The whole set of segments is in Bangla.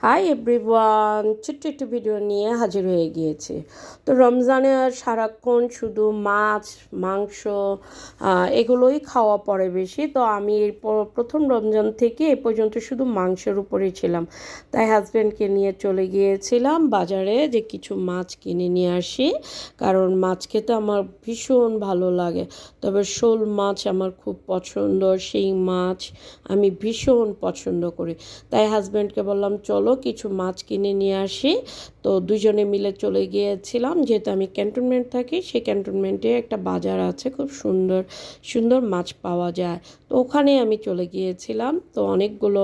হাই এভরিওয়ান, ছোট্ট একটু ভিডিও নিয়ে হাজির হয়ে গিয়েছি। তো রমজানে আর সারাক্ষণ শুধু মাছ মাংস এগুলোই খাওয়া পড়ে বেশি। তো আমি প্রথম রমজান থেকে এ পর্যন্ত শুধু মাংসের উপরেই ছিলাম। তাই হাজব্যান্ডকে নিয়ে চলে গিয়েছিলাম বাজারে যে কিছু মাছ কিনে নিয়ে আসি, কারণ মাছ খেতে আমার ভীষণ ভালো লাগে। তবে শোল মাছ আমার খুব পছন্দ, শিং মাছ আমি ভীষণ পছন্দ করি। তাই হাজব্যান্ডকে বললাম চলো কিছু মাছ কিনে নিয়ে আসি। তো দুজনে মিলে চলে গিয়েছিলাম, যেহেতু আমি ক্যান্টনমেন্ট থাকি, সেই ক্যান্টনমেন্টে একটা বাজার আছে, খুব সুন্দর সুন্দর মাছ পাওয়া যায়। তো ওখানে আমি চলে গিয়েছিলাম। তো অনেকগুলো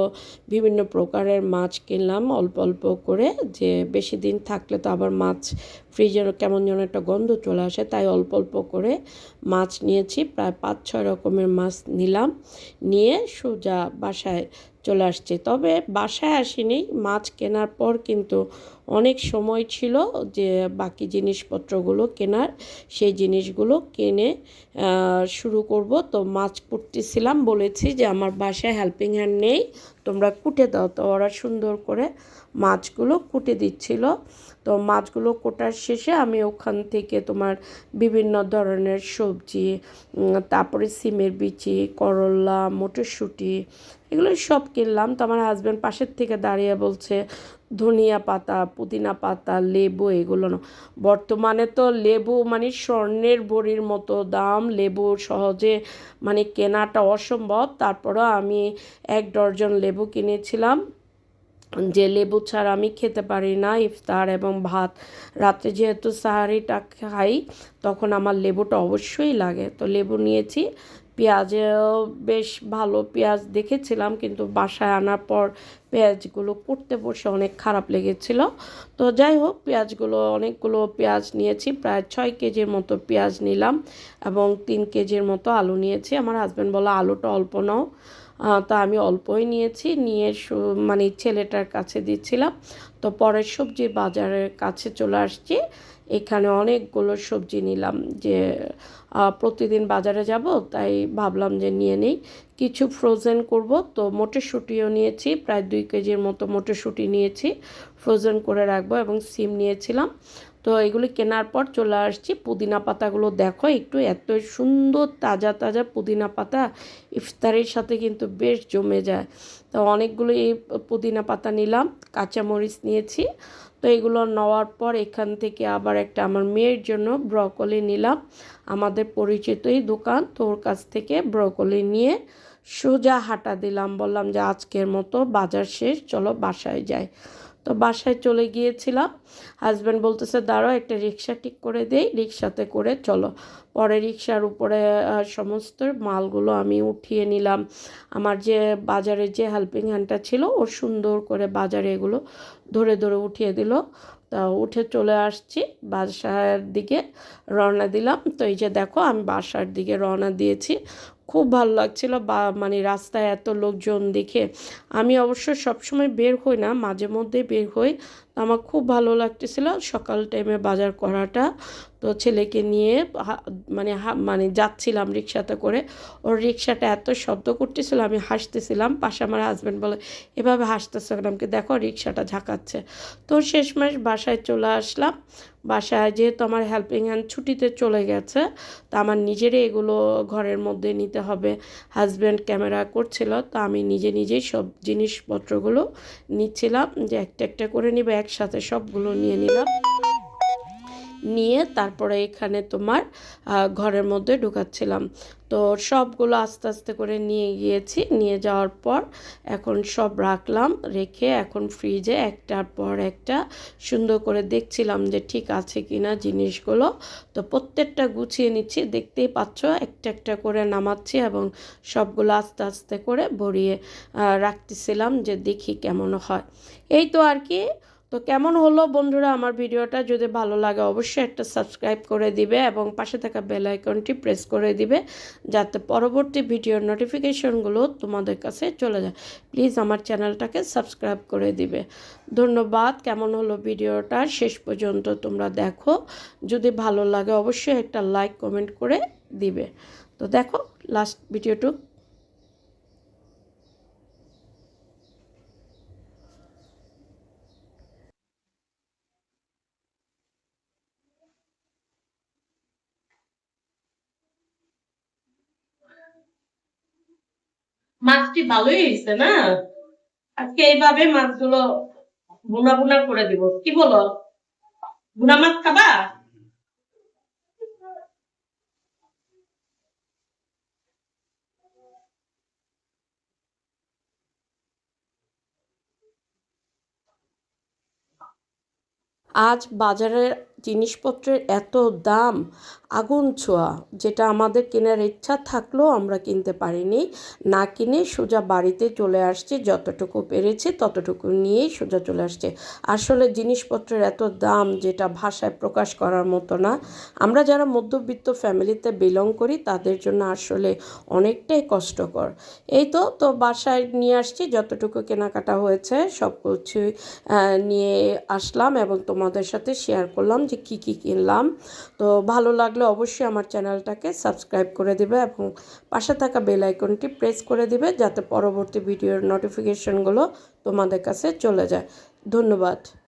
বিভিন্ন প্রকারের মাছ কিনলাম অল্প অল্প করে, যে বেশি দিন থাকলে তো আবার মাছ ফ্রিজের কেমন যেন একটা গন্ধ চলে আসে, তাই অল্প অল্প করে মাছ নিয়েছি। প্রায় 5-6 রকমের মাছ নিলাম, নিয়ে সোজা বাসায় চলে আসছে। তবে বাসায় আসিনি, মাছ কেনার পর কিন্তু অনেক সময় ছিল যে বাকি জিনিসপত্রগুলো কেনার, সেই জিনিসগুলো কিনে শুরু করব। তো মাছ কুটতেছিলাম, বলেছি যে আমার বাসায় হেল্পিং হ্যান্ড নেই, তোমরা কুটে দাও। তো ওরা সুন্দর করে মাছগুলো কুটে দিচ্ছিল। তো মাছগুলো কোটার শেষে আমি ওখান থেকে তোমার বিভিন্ন ধরনের সবজি, তারপরে সিমের বিচি, করলা, মটরশুঁটি, এগুলো সব কিনলাম। তো আমার হাজব্যান্ড পাশের থেকে দাঁড়িয়ে বলছে ধনিয়া পাতা, পুদিনা পাতা, লেবু এগুলো না। বর্তমানে তো লেবু মানে স্বর্ণের বড়ির মতো দাম, লেবু সহজে মানে কেনাটা অসম্ভব। তারপরও আমি 1 ডজন লেবু কিনেছিলাম, যে লেবু ছাড়া আমি খেতে পারি না ইফতার এবং ভাত। রাত্রে যেহেতু সাহারিটা খাই, তখন আমার লেবুটা অবশ্যই লাগে। তো লেবু নিয়েছি। পেঁয়াজও বেশ ভালো পেঁয়াজ দেখেছিলাম, কিন্তু বাসায় আনার পর পেঁয়াজগুলো করতে বসে অনেক খারাপ লেগেছিল। তো যাই হোক, পেঁয়াজগুলো অনেকগুলো পেঁয়াজ নিয়েছি, প্রায় 6 কেজির মতো পেঁয়াজ নিলাম এবং 3 কেজির মতো আলু নিয়েছি। আমার হাজব্যান্ড বলল আলুটা অল্প নাও। তা আমি অল্পই নিয়েছি, নিয়ে মানে ছেলেটার কাছে দিচ্ছিলাম। তো পরের সবজির বাজারের কাছে চলে আসছি। এখানে অনেকগুলো সবজি নিলাম, যে প্রতিদিন বাজারে যাব, তাই ভাবলাম যে নিয়ে নেই। কিছু ফ্রোজেন করব, তো মটরশুঁটিও নিয়েছি, প্রায় 2 কেজির মতো মটরশুঁটি নিয়েছি, ফ্রোজেন করে রাখবো, এবং সিম নিয়েছিলাম। তো এগুলি কেনার পর চলে আসছি। পুদিনা পাতাগুলো দেখো একটু, এত সুন্দর তাজা তাজা পুদিনা পাতা, ইফতারের সাথে কিন্তু বেশ জমে যায়। তো অনেকগুলো এই পুদিনা পাতা নিলাম, কাঁচামরিচ নিয়েছি। তো এগুলো নেওয়ার পর এখান থেকে আবার একটা আমার মেয়ের জন্য ব্রকলি নিলাম, আমাদের পরিচিতই দোকান, তো ওর কাছ থেকে ব্রকলি নিয়ে সোজা হাঁটা দিলাম। বললাম যে আজকের মতো বাজার শেষ, চলো বাসায় যাই। তো বাসায় চলে গিয়েছিলাম। হাজব্যান্ড বলতেছে দাঁড়াও একটা রিক্সা ঠিক করে দেই, রিক্সাতে করে চলো। পরে রিক্সার উপরে সমস্ত মালগুলো আমি উঠিয়ে নিলাম। আমার যে বাজারে যে হেল্পিং হ্যান্ডটা ছিল, ও সুন্দর করে বাজারে এগুলো ধরে ধরে উঠিয়ে দিল। তা উঠে চলে আসছি, বাসার দিকে রওনা দিলাম। তো এই যে দেখো আমি বাসার দিকে রওনা দিয়েছি। খুব ভালো লাগছিল, বা মানে রাস্তায় এত লোকজন দেখে। আমি অবশ্য সবসময় বের হই না, মাঝে মধ্যে বের হই। আমার খুব ভালো লাগতেছিল সকাল টাইমে বাজার করাটা। তো ছেলেকে নিয়ে মানে যাচ্ছিলাম রিক্সাতে করে। ওর রিক্সাটা এত শব্দ করতেছিল, আমি হাসতেছিলাম। পাশে আমার হাজব্যান্ড বলে এভাবে হাসতেছিলাম, আমাকে দেখো রিক্সাটা ঝাঁকাচ্ছে। তো শেষমেশ বাসায় চলে আসলাম। বাসায় যেহেতু আমার হেল্পিং হ্যান্ড ছুটিতে চলে গেছে, তা আমার নিজেরই এগুলো ঘরের মধ্যে নিতে হবে। হাজব্যান্ড ক্যামেরা করছিল, তা আমি নিজে নিজেই সব জিনিসপত্রগুলো নিচ্ছিলাম, যে একটা একটা করে নিবে, একসাথে সবগুলো নিয়ে নিলাম। নিয়ে তারপরে এখানে তোমার ঘরের মধ্যে ঢুকাচ্ছিলাম। তো সবগুলো আস্তে আস্তে করে নিয়ে গিয়েছি, নিয়ে যাওয়ার পর এখন সব রাখলাম, রেখে এখন ফ্রিজে একটার পর একটা সুন্দর করে দেখছিলাম যে ঠিক আছে কি না জিনিসগুলো। তো প্রত্যেকটা গুছিয়ে নিচ্ছি, দেখতেই পাচ্ছ একটা একটা করে নামাচ্ছি এবং সবগুলো আস্তে আস্তে করে ভরিয়ে রাখতেছিলাম, যে দেখি কেমন হয়। এই তো আর কি। তো কেমন হলো বন্ধুরা আমার ভিডিওটা? যদি ভালো লাগে অবশ্যই একটা সাবস্ক্রাইব করে দিবে এবং পাশে থাকা বেল আইকনটি প্রেস করে দিবে, যাতে পরবর্তী ভিডিওর নোটিফিকেশনগুলো তোমাদের কাছে চলে যায়। প্লিজ আমার চ্যানেলটাকে সাবস্ক্রাইব করে দিবে। ধন্যবাদ। কেমন হলো ভিডিওটা শেষ পর্যন্ত তোমরা দেখো। যদি ভালো লাগে অবশ্যই একটা লাইক কমেন্ট করে দিবে। তো দেখো লাস্ট ভিডিওটুকু। মাছটি ভালোই হয়েছে না? আজকে এইভাবে মাছগুলো ভুনা ভুনা করে দিব, কি বলো? ভুনা মাছ খাবা? আজ বাজারের জিনিসপত্রের এত দাম, আগুন ছোঁয়া, যেটা আমাদের কেনার ইচ্ছা থাকলেও আমরা কিনতে পারিনি। না কিনে সোজা বাড়িতে চলে আসছি, যতটুকু পেরেছি ততটুকু নিয়েই সোজা চলে আসছে। আসলে জিনিসপত্রের এত দাম যেটা ভাষায় প্রকাশ করার মতো না। আমরা যারা মধ্যবিত্ত ফ্যামিলিতে বিলং করি তাদের জন্য আসলে অনেকটাই কষ্টকর। এই তো বাসায় নিয়ে আসছি, যতটুকু কেনাকাটা হয়েছে সব কিছুই নিয়ে আসলাম এবং তোমাদের সাথে শেয়ার করলাম যে কি কি কিনলাম। তো ভালো লাগলে অবশ্যই আমার চ্যানেলটাকে সাবস্ক্রাইব করে দিবে এবং পাশে থাকা বেল আইকনটি প্রেস করে দিবে, যাতে পরবর্তী ভিডিওর নোটিফিকেশনগুলো তোমাদের কাছে চলে যায়। ধন্যবাদ।